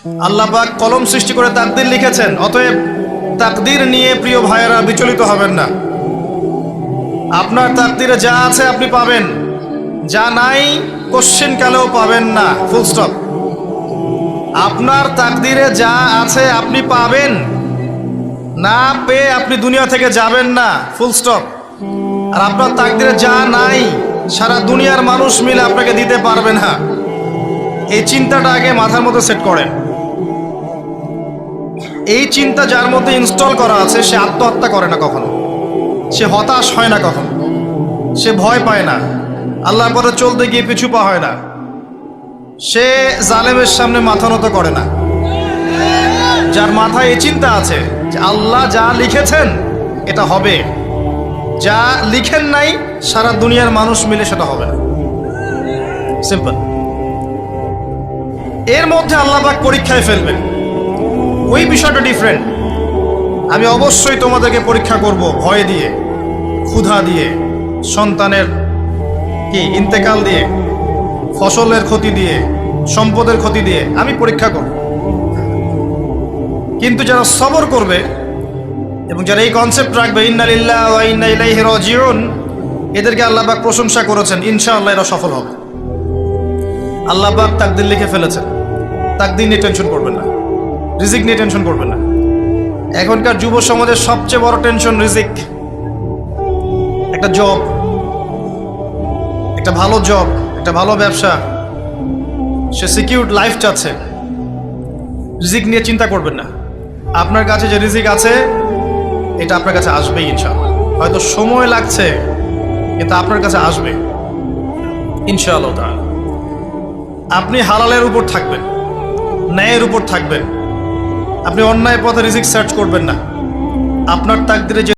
আল্লাহ পাক কলম সৃষ্টি করে তাকদীর লিখেছেন। অতএব তাকদীর নিয়ে প্রিয় ভাইয়েরা বিচলিত হবেন না। আপনার তাকদীরে যা আছে আপনি পাবেন, যা নাই কোশ্চেন কালেও পাবেন না, ফুল স্টপ। আপনার তাকদীরে যা আছে আপনি পাবেন, না পেয়ে আপনি দুনিয়া থেকে যাবেন না, ফুল স্টপ। আর আপনার তাকদীরে যা নাই সারা দুনিয়ার মানুষ মিলে আপনাকে দিতে পারবে না। এই চিন্তাটা আগে মাথার মধ্যে সেট করেন। এই চিন্তা যার মধ্যে ইনস্টল করা আছে সে আত্মহত্যা করে না কখনো, সে হতাশ হয় না কখনো, সে ভয় পায় না, আল্লাহর পথে চলতে গিয়ে পিছু পা হয় না, সে জালেমের সামনে মাথা নত করে না। যার মাথায় এই চিন্তা আছে যে আল্লাহ যা লিখেছেন এটা হবে, যা লিখেন নাই সারা দুনিয়ার মানুষ মিলে সেটা হবে না, সিম্পল। এর মধ্যে আল্লাহ পাক পরীক্ষায় ফেলবেন, ওই বিষয়টা ডিফারেন্ট। আমি অবশ্যই তোমাদেরকে পরীক্ষা করব ভয় দিয়ে, ক্ষুধা দিয়ে, সন্তানের ইন্তেকাল দিয়ে, ফসলের ক্ষতি দিয়ে, সম্পদের ক্ষতি দিয়ে আমি পরীক্ষা করব। কিন্তু যারা সবর করবে এবং যারা এই কনসেপ্ট রাখবে ইন্না লিল্লাহি ওয়া ইন্না ইলাইহি রাজিউন, এদেরকে আল্লাহ পাক প্রশংসা করেছেন, ইনশাআল্লাহ এরা সফল হবে। আল্লাহ পাক তাকদীর লিখে ফেলেছেন, তাকদীর নিয়ে টেনশন করবেন না, রিজিক নিয়ে টেনশন করবেন না। এখনকার যুব সমাজের সবচেয়ে বড় টেনশন রিজিক। একটা জব, একটা ভালো জব, একটা ভালো ব্যবসা, সে সিকিউরড লাইফ চাচ্ছে। রিজিক নিয়ে চিন্তা করবেন না। আপনার কাছে যে রিজিক আছে এটা আপনার কাছে আসবেই ইনশাআল্লাহ। হয়তো সময় লাগছে কিন্তু আপনার কাছে আসবে ইনশাআল্লাহ তাআলা। আপনি হালালের উপর থাকবেন, ন্যায়ের উপর থাকবেন। আপনি অন্যায় পথে রিজিক সার্চ করবেন না। আপনার তাকদীরে যে